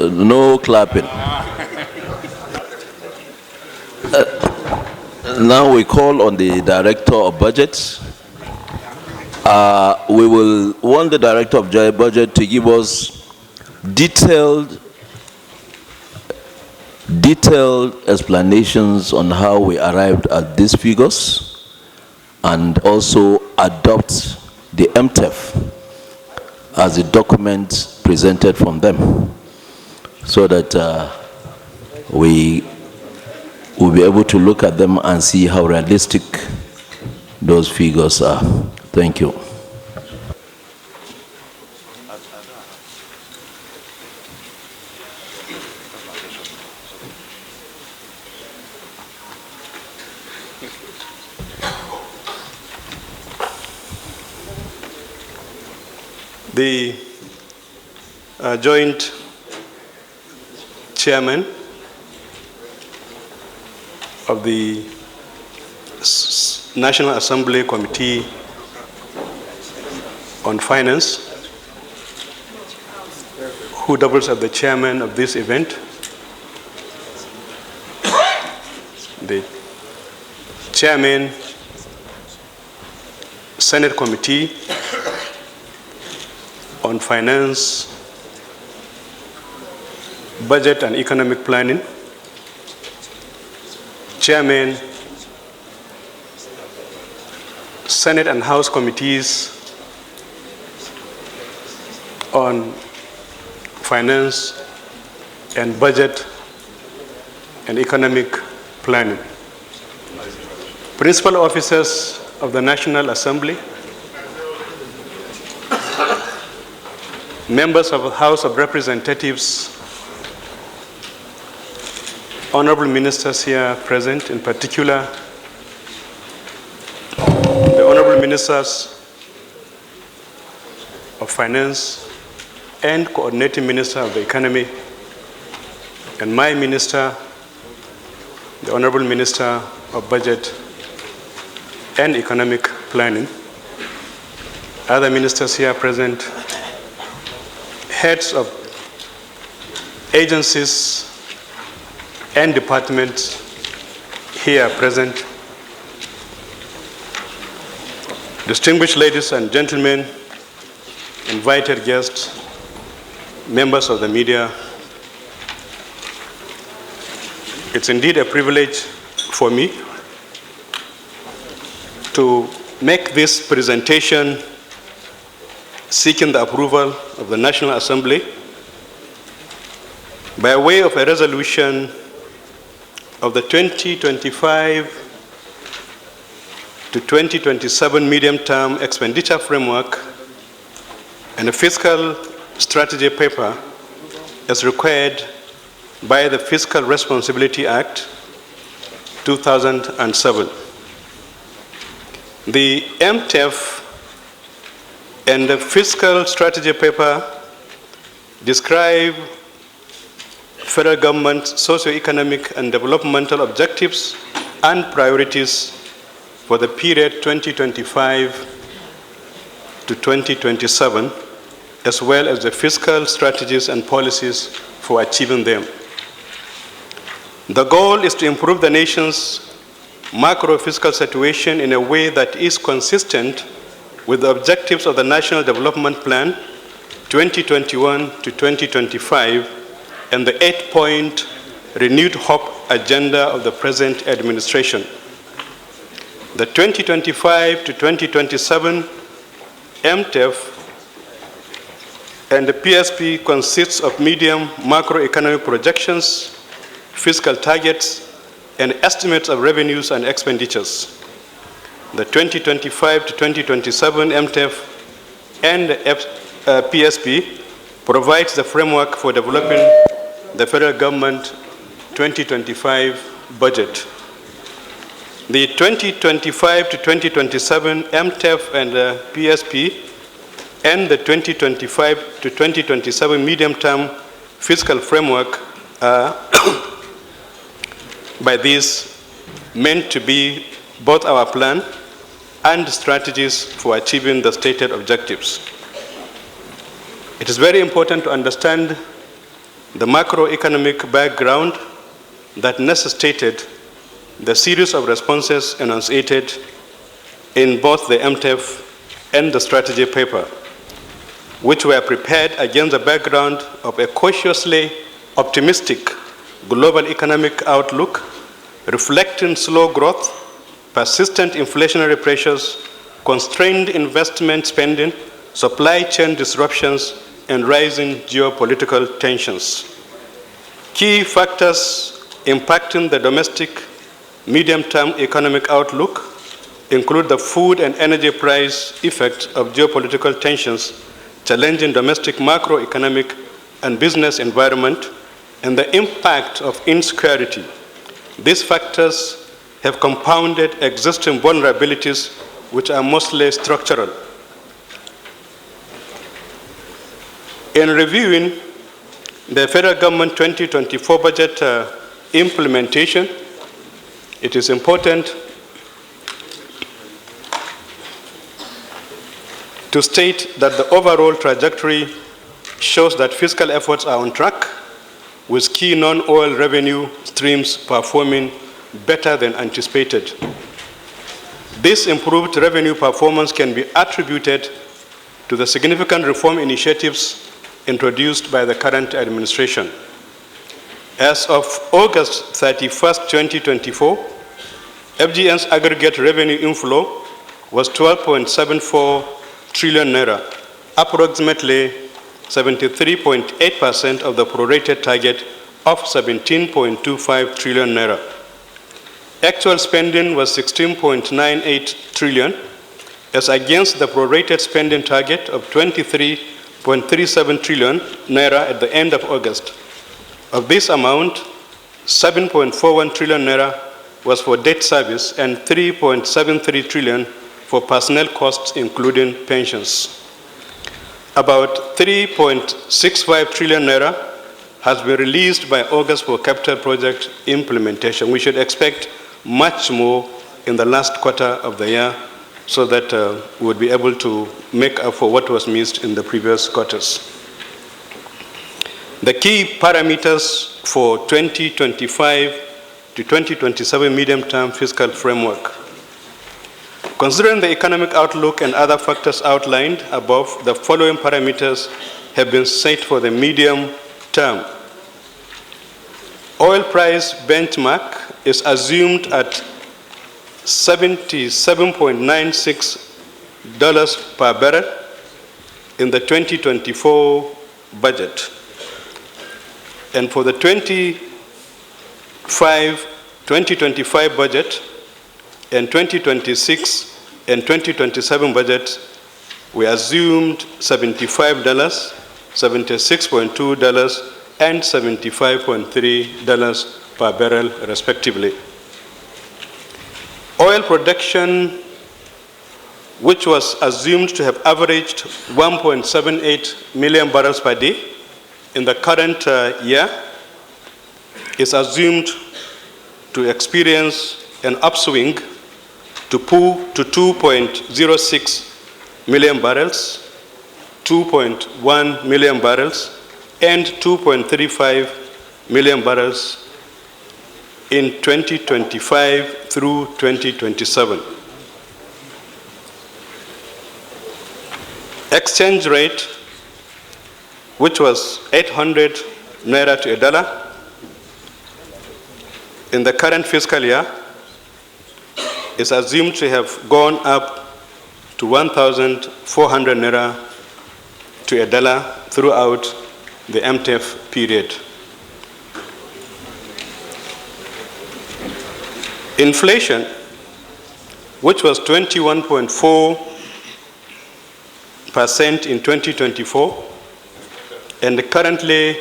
No clapping. Now we call on the Director of Budget. We will want the Director of Budget to give us detailed explanations on how we arrived at these figures and also adopt the MTEF as a document presented from them so that we will be able to look at them and see how realistic those figures are. Thank you. The Joint Chairman of the National Assembly Committee on Finance, who doubles as the chairman of this event, the chairman, Senate Committee on Finance, Budget and Economic Planning, Chairman, Senate and House Committees on Finance and Budget and Economic Planning, Principal Officers of the National Assembly, members of the House of Representatives, honorable ministers here present, in particular, the honorable ministers of Finance and coordinating minister of the Economy, and my minister, the honorable minister of Budget and Economic Planning, other ministers here present, heads of agencies and departments here present, distinguished ladies and gentlemen, invited guests, members of the media. It's indeed a privilege for me to make this presentation seeking the approval of the National Assembly by way of a resolution of the 2025 to 2027 medium-term expenditure framework and a fiscal strategy paper as required by the Fiscal Responsibility Act 2007. The MTEF and the fiscal strategy paper describe federal government's socio-economic and developmental objectives and priorities for the period 2025 to 2027, as well as the fiscal strategies and policies for achieving them. The goal is to improve the nation's macro-fiscal situation in a way that is consistent with the objectives of the National Development Plan 2021 to 2025 and the 8-point renewed hope agenda of the present administration. The 2025 to 2027 MTEF and the PSP consists of medium macroeconomic projections, fiscal targets, and estimates of revenues and expenditures. The 2025 to 2027 MTEF and the PSP provides the framework for developing the federal government 2025 budget. The 2025 to 2027 MTEF and PSP and the 2025 to 2027 medium-term fiscal framework are by this meant to be both our plan and strategies for achieving the stated objectives. It is very important to understand the macroeconomic background that necessitated the series of responses enunciated in both the MTEF and the strategy paper, which were prepared against the background of a cautiously optimistic global economic outlook, reflecting slow growth, persistent inflationary pressures, constrained investment spending, supply chain disruptions, and rising geopolitical tensions. Key factors impacting the domestic medium-term economic outlook include the food and energy price effects of geopolitical tensions, challenging domestic macroeconomic and business environment, and the impact of insecurity. These factors have compounded existing vulnerabilities, which are mostly structural. In reviewing the federal government 2024 budget implementation, it is important to state that the overall trajectory shows that fiscal efforts are on track, with key non-oil revenue streams performing better than anticipated. This improved revenue performance can be attributed to the significant reform initiatives introduced by the current administration. As of August 31st, 2024, FGN's aggregate revenue inflow was 12.74 trillion naira, approximately 73.8% of the prorated target of 17.25 trillion naira. Actual spending was 16.98 trillion, as against the prorated spending target of 23.37 trillion naira at the end of August. Of this amount, 7.41 trillion naira was for debt service and 3.73 trillion for personnel costs, including pensions. About 3.65 trillion naira has been released by August for capital project implementation. We should expect much more in the last quarter of the year, so that we would be able to make up for what was missed in the previous quarters. The key parameters for 2025 to 2027 medium-term fiscal framework. Considering the economic outlook and other factors outlined above, the following parameters have been set for the medium term. Oil price benchmark is assumed at $77.96 per barrel in the 2024 budget. And for the 2025 budget and 2026 and 2027 budget, we assumed $75, $76.2, and $75.3 per barrel, respectively. Oil production, which was assumed to have averaged 1.78 million barrels per day in the current year, is assumed to experience an upswing to 2.06 million barrels, 2.1 million barrels, and 2.35 million barrels in 2025 through 2027. Exchange rate, which was 800 naira to a dollar in the current fiscal year, is assumed to have gone up to 1,400 naira to a dollar throughout the MTEF period. Inflation, which was 21.4% in 2024, and currently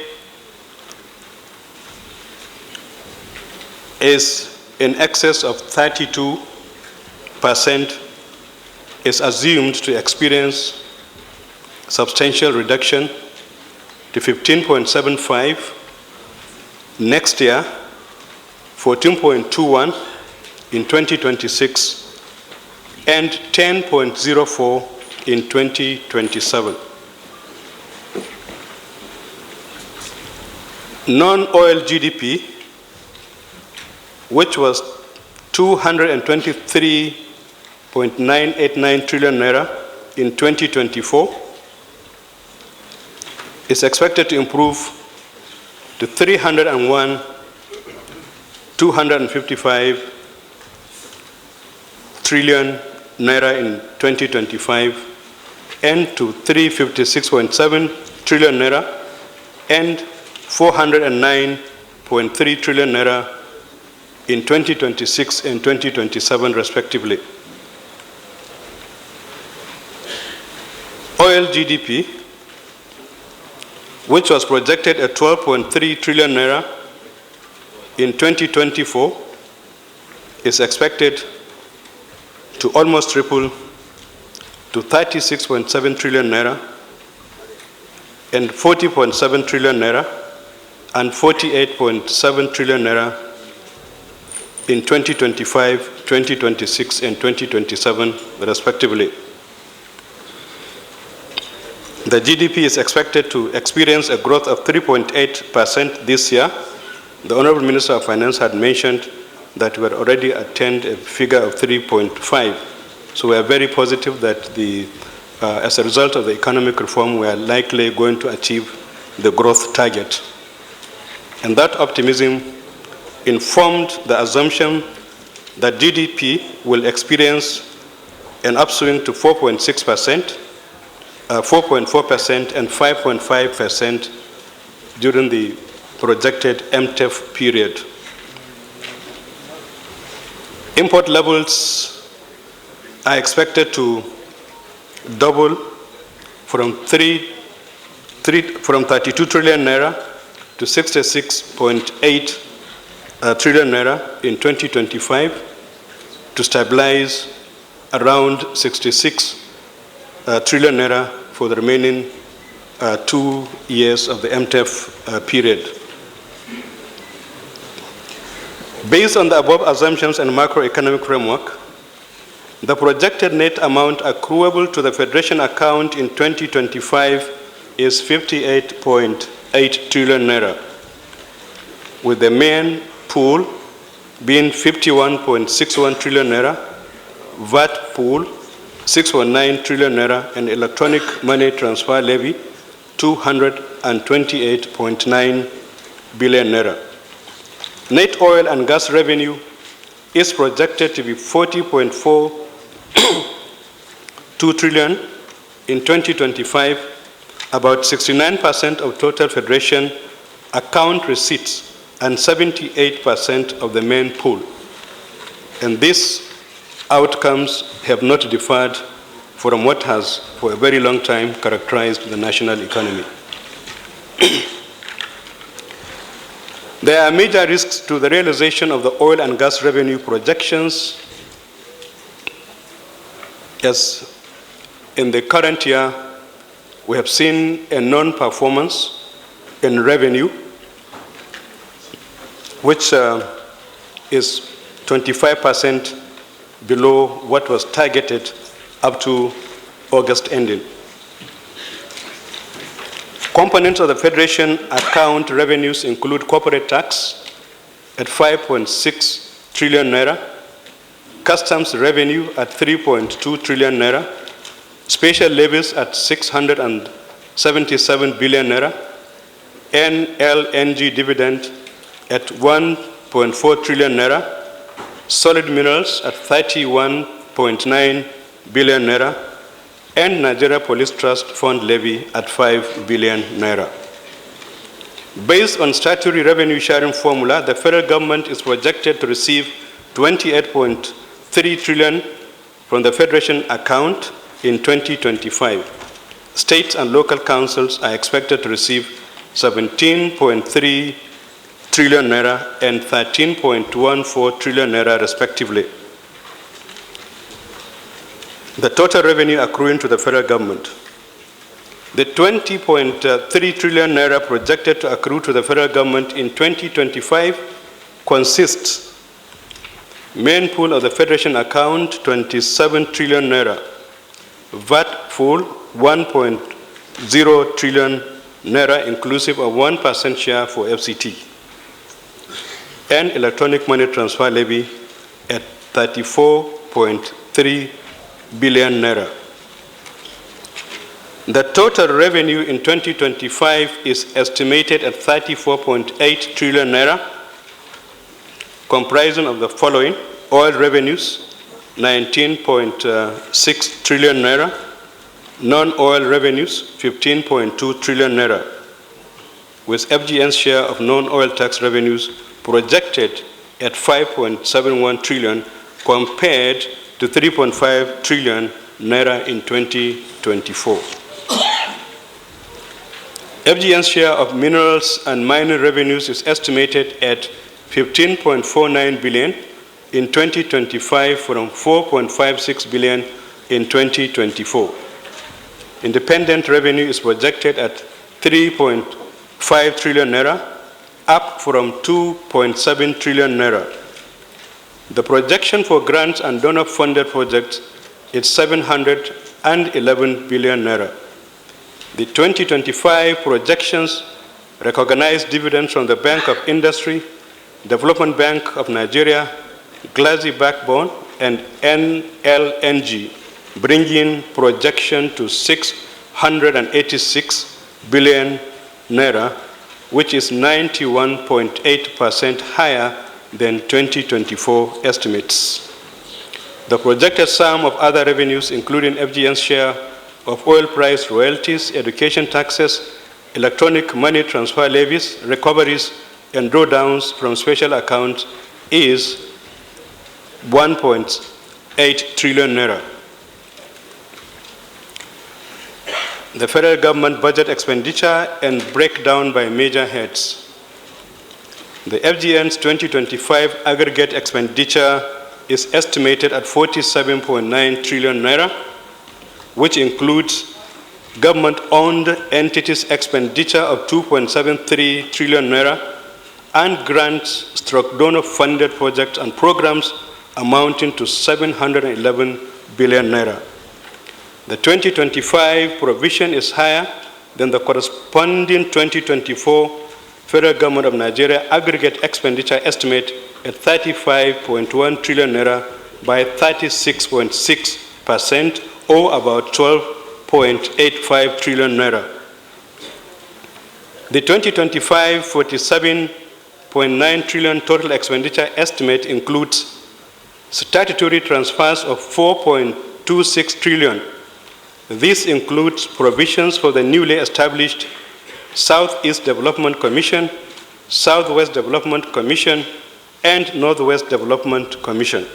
is in excess of 32%, is assumed to experience substantial reduction to 15.75 next year, 14.21 in 2026, and 10.04 in 2027. Non-oil GDP, which was 223.989 trillion naira in 2024, is expected to improve to 301.255 trillion naira in 2025 and to 356.7 trillion naira and 409.3 trillion naira in 2026 and 2027 respectively. Oil GDP, which was projected at 12.3 trillion naira in 2024, is expected to almost triple to 36.7 trillion naira and 40.7 trillion naira and 48.7 trillion naira in 2025, 2026, and 2027, respectively. The GDP is expected to experience a growth of 3.8% this year. The Honorable Minister of Finance had mentioned that we had already attained a figure of 3.5. So we are very positive that as a result of the economic reform, we are likely going to achieve the growth target. And that optimism informed the assumption that GDP will experience an upswing to 4.6%, 4.4%, and 5.5% during the projected MTEF period. Import levels are expected to double from 32 trillion naira to 66.8 trillion naira in 2025 to stabilize around 66 trillion naira for the remaining 2 years of the MTEF period. Based on the above assumptions and macroeconomic framework, the projected net amount accruable to the Federation account in 2025 is 58.8 trillion naira, with the main pool being 51.61 trillion naira, VAT pool 6.9 trillion naira, and electronic money transfer levy 228.9 billion naira. Net oil and gas revenue is projected to be 40.42 trillion in 2025, about 69% of total Federation account receipts and 78% of the main pool. And these outcomes have not differed from what has, for a very long time, characterized the national economy. There are major risks to the realization of the oil and gas revenue projections, as in the current year, we have seen a non-performance in revenue, which is 25% below what was targeted up to August ending. Components of the Federation account revenues include corporate tax at 5.6 trillion naira, customs revenue at 3.2 trillion naira, special levies at 677 billion naira, NLNG dividend at 1.4 trillion naira, solid minerals at 31.9 billion naira, and Nigeria Police Trust Fund levy at 5 billion naira. Based on statutory revenue sharing formula, the federal government is projected to receive 28.3 trillion from the Federation account in 2025. States and local councils are expected to receive 17.3 trillion naira and 13.14 trillion naira respectively. The total revenue accruing to the federal government. The 20.3 trillion naira projected to accrue to the federal government in 2025 consists main pool of the Federation account 27 trillion naira, VAT pool 1.0 trillion naira inclusive of 1% share for FCT, and electronic money transfer levy at 34.3 billion naira. The total revenue in 2025 is estimated at 34.8 trillion naira, comprising of the following: oil revenues, 19.6 trillion naira, non-oil revenues, 15.2 trillion naira, with FGN's share of non-oil tax revenues projected at 5.71 trillion compared to 3.5 trillion naira in 2024. FGN's share of minerals and mining revenues is estimated at 15.49 billion in 2025 from 4.56 billion in 2024. Independent revenue is projected at 3.5 trillion naira, up from 2.7 trillion naira. The projection for grants and donor-funded projects is 711 billion naira. The 2025 projections recognize dividends from the Bank of Industry, Development Bank of Nigeria, Glassy Backbone, and NLNG, bringing projection to 686 billion naira, which is 91.8% higher than 2024 estimates. The projected sum of other revenues, including FGN's share of oil price royalties, education taxes, electronic money transfer levies, recoveries, and drawdowns from special accounts, is 1.8 trillion naira. The federal government budget expenditure and breakdown by major heads. The FGN's 2025 aggregate expenditure is estimated at 47.9 trillion naira, which includes government-owned entities' expenditure of 2.73 trillion naira and grants/donor-funded projects and programs amounting to 711 billion naira. The 2025 provision is higher than the corresponding 2024 federal government of Nigeria aggregate expenditure estimate at 35.1 trillion naira by 36.6%, or about 12.85 trillion naira. The 2025 47.9 trillion total expenditure estimate includes statutory transfers of 4.26 trillion. This includes provisions for the newly established Southeast Development Commission, Southwest Development Commission, and Northwest Development Commission.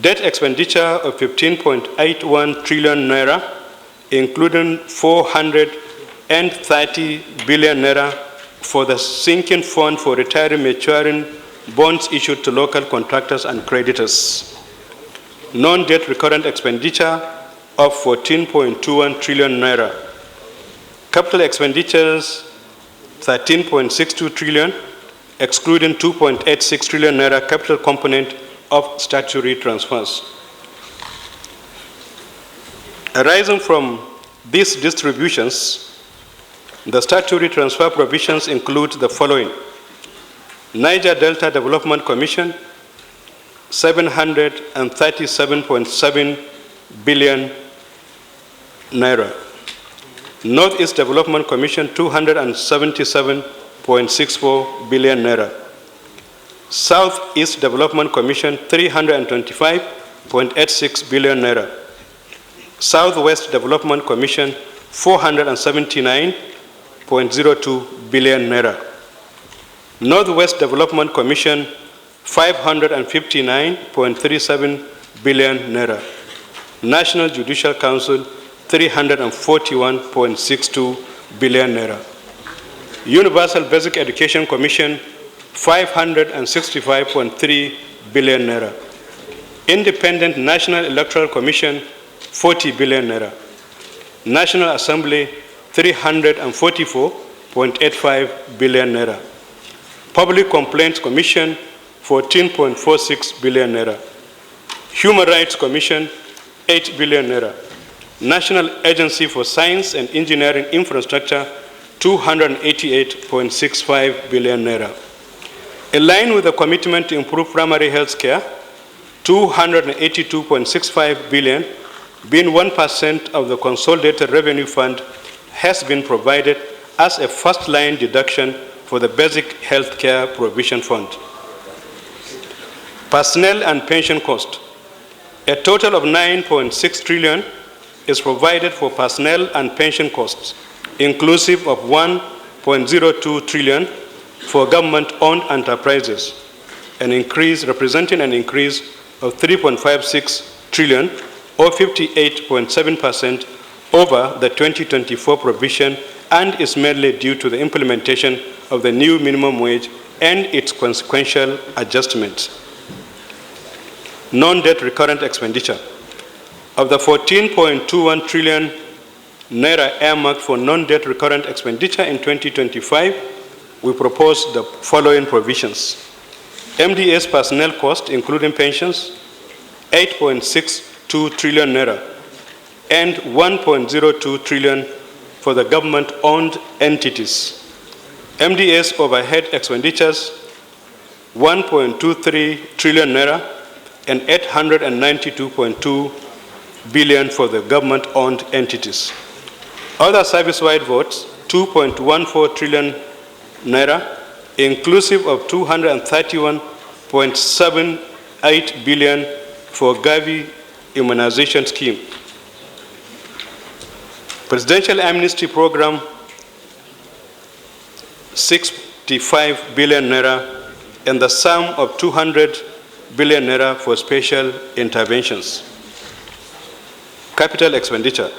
Debt expenditure of 15.81 trillion naira, including 430 billion naira for the sinking fund for retiring maturing bonds issued to local contractors and creditors. Non-debt recurrent expenditure of 14.21 trillion naira. Capital expenditures 13.62 trillion, excluding 2.86 trillion naira capital component of statutory transfers. Arising from these distributions, the statutory transfer provisions include the following: Niger Delta Development Commission, 737.7 billion naira. Northeast Development Commission, 277.64 billion naira. Southeast Development Commission, 325.86 billion naira. Southwest Development Commission, 479.02 billion naira. Northwest Development Commission, 559.37 billion naira. National Judicial Council, 341.62 billion naira. Universal Basic Education Commission, 565.3 billion naira. Independent National Electoral Commission, 40 billion naira. National Assembly, 344.85 billion naira. Public Complaints Commission, 14.46 billion naira. Human Rights Commission, 8 billion naira. National Agency for Science and Engineering Infrastructure, 288.65 billion naira. In line with the commitment to improve primary health care, 282.65 billion, being 1% of the consolidated revenue fund, has been provided as a first-line deduction for the Basic Health Care Provision Fund. Personnel and pension cost. A total of 9.6 trillion is provided for personnel and pension costs, inclusive of 1.02 trillion for government-owned enterprises, representing an increase of 3.56 trillion or 58.7% over the 2024 provision, and is mainly due to the implementation of the new minimum wage and its consequential adjustments. Non-debt recurrent expenditure. Of the 14.21 trillion naira earmarked for non-debt recurrent expenditure in 2025, we propose the following provisions. MDA's personnel cost, including pensions, 8.62 trillion naira, and 1.02 trillion for the government-owned entities. MDA's overhead expenditures, 1.23 trillion naira, and 892.2 billion for the government-owned entities. Other service-wide votes, 2.14 trillion naira, inclusive of 231.78 billion for Gavi immunization scheme. Presidential amnesty program, 65 billion naira, and the sum of 200 billion naira for special interventions. Capital expenditure.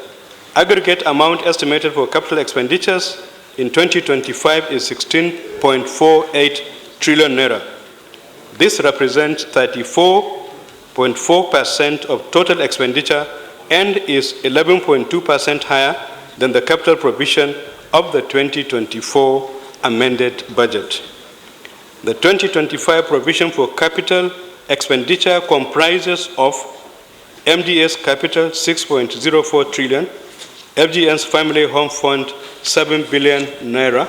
Aggregate amount estimated for capital expenditures in 2025 is 16.48 trillion naira. This represents 34.4% of total expenditure and is 11.2% higher than the capital provision of the 2024 amended budget. The 2025 provision for capital expenditure comprises of MDA's capital 6.04 trillion, FGN's Family Home Fund 7 billion naira,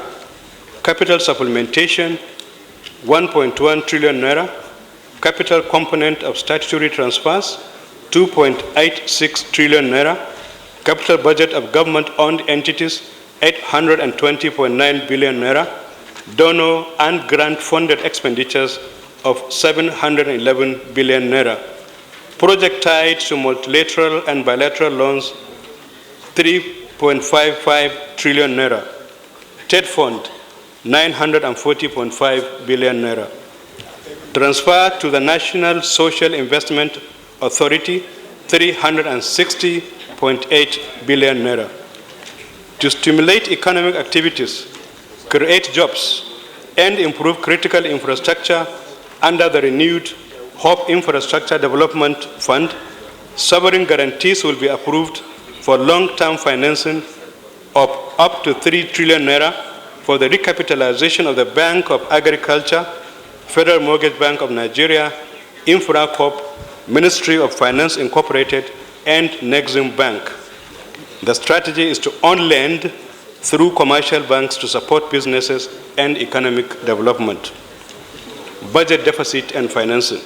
capital supplementation 1.1 trillion naira, capital component of statutory transfers 2.86 trillion naira, capital budget of government-owned entities 820.9 billion naira, donor and grant-funded expenditures of 711 billion naira, project tied to multilateral and bilateral loans 3.55 trillion naira, TED fund 940.5 billion naira, transfer to the National Social Investment Authority 360.8 billion naira. To stimulate economic activities, create jobs, and improve critical infrastructure under the renewed Hope Infrastructure Development Fund, sovereign guarantees will be approved for long-term financing of up to 3 trillion naira for the recapitalization of the Bank of Agriculture, Federal Mortgage Bank of Nigeria, InfraCorp, Ministry of Finance Incorporated, and Nexim Bank. The strategy is to on-lend through commercial banks to support businesses and economic development. Budget deficit and financing.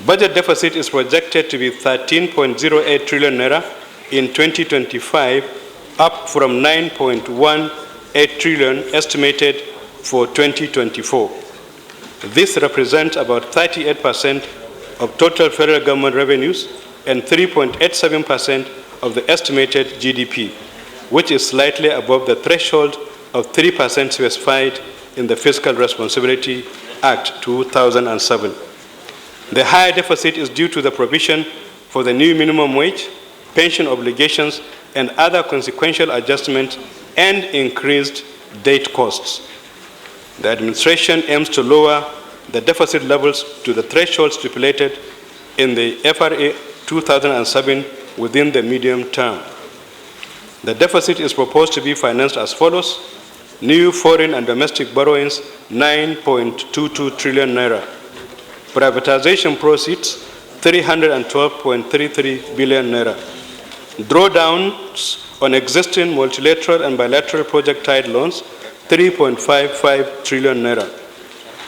Budget deficit is projected to be 13.08 trillion naira in 2025, up from 9.18 trillion estimated for 2024. This represents about 38% of total federal government revenues and 3.87% of the estimated GDP, which is slightly above the threshold of 3% specified in the Fiscal Responsibility Act 2007. The higher deficit is due to the provision for the new minimum wage, pension obligations, and other consequential adjustments and increased debt costs. The administration aims to lower the deficit levels to the threshold stipulated in the FRA 2007 within the medium term. The deficit is proposed to be financed as follows: new foreign and domestic borrowings, 9.22 trillion naira. Privatization proceeds, 312.33 billion naira. Drawdowns on existing multilateral and bilateral project-tied loans, 3.55 trillion naira.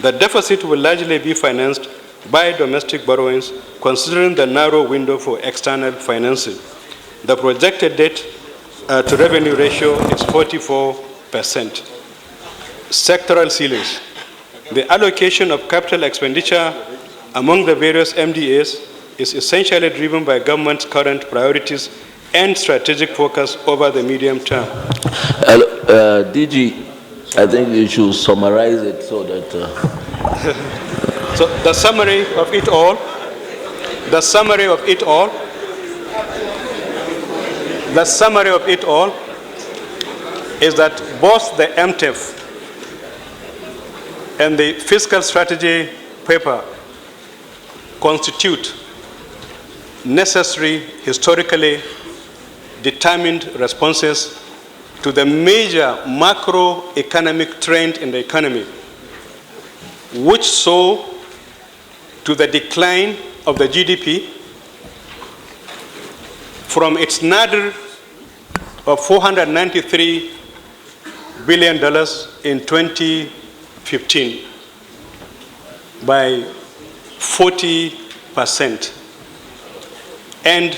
The deficit will largely be financed by domestic borrowings, considering the narrow window for external financing. The projected debt to revenue ratio is 44%. Sectoral ceilings. The allocation of capital expenditure among the various MDAs is essentially driven by government's current priorities and strategic focus over the medium term. DG, I think you should summarize it so that... So the summary of it all, is that both the MTEF and the fiscal strategy paper constitute necessary, historically determined responses to the major macroeconomic trend in the economy, which saw to the decline of the GDP from its nadir of $493 billion in 2015 by 40%. And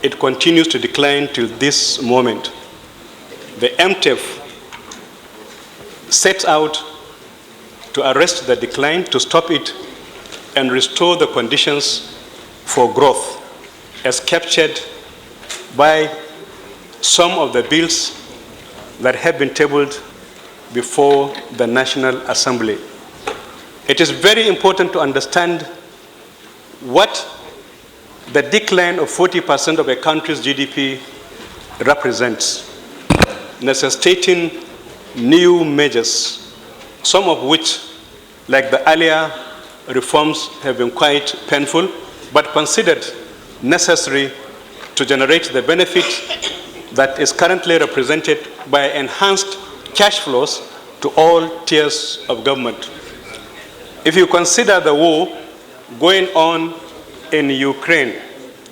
it continues to decline till this moment. The MTEF sets out to arrest the decline, to stop it, and restore the conditions for growth as captured by some of the bills that have been tabled before the National Assembly. It is very important to understand what the decline of 40% of a country's GDP represents, necessitating new measures, some of which, like the earlier reforms, have been quite painful, but considered necessary to generate the benefit that is currently represented by enhanced cash flows to all tiers of government. If you consider the war going on in Ukraine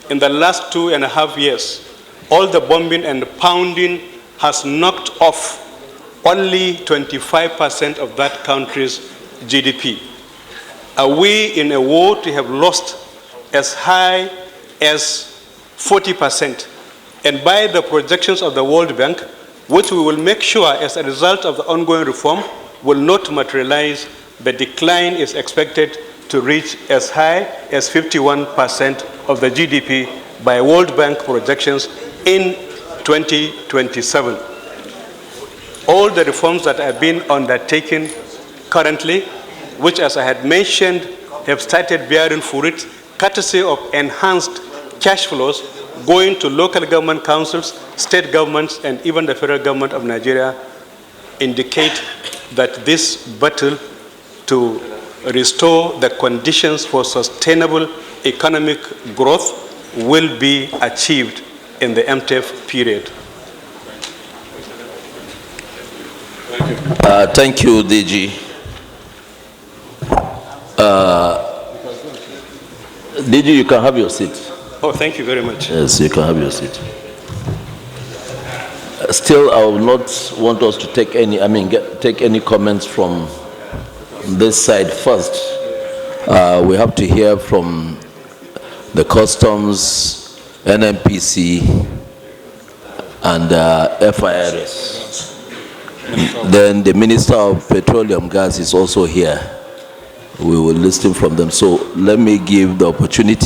in the last 2.5 years, all the bombing and pounding has knocked off only 25% of that country's GDP. Are we in a war to have lost as high as 40%? And by the projections of the World Bank, which we will make sure as a result of the ongoing reform will not materialize, the decline is expected to reach as high as 51% of the GDP by World Bank projections in 2027. All the reforms that have been undertaken currently, which, as I had mentioned, have started bearing fruit, courtesy of enhanced cash flows going to local government councils, state governments, and even the federal government of Nigeria, indicate that this battle to restore the conditions for sustainable economic growth will be achieved in the MTEF period. Thank you, DG. DG, you can have your seat. Oh, thank you very much. Yes, you can have your seat. Still, I will not want us to take any, take any comments from this side first. We have to hear from the Customs, NNPC, and FIRS. Then the Minister of Petroleum Gas is also here. We will listen from them. So let me give the opportunity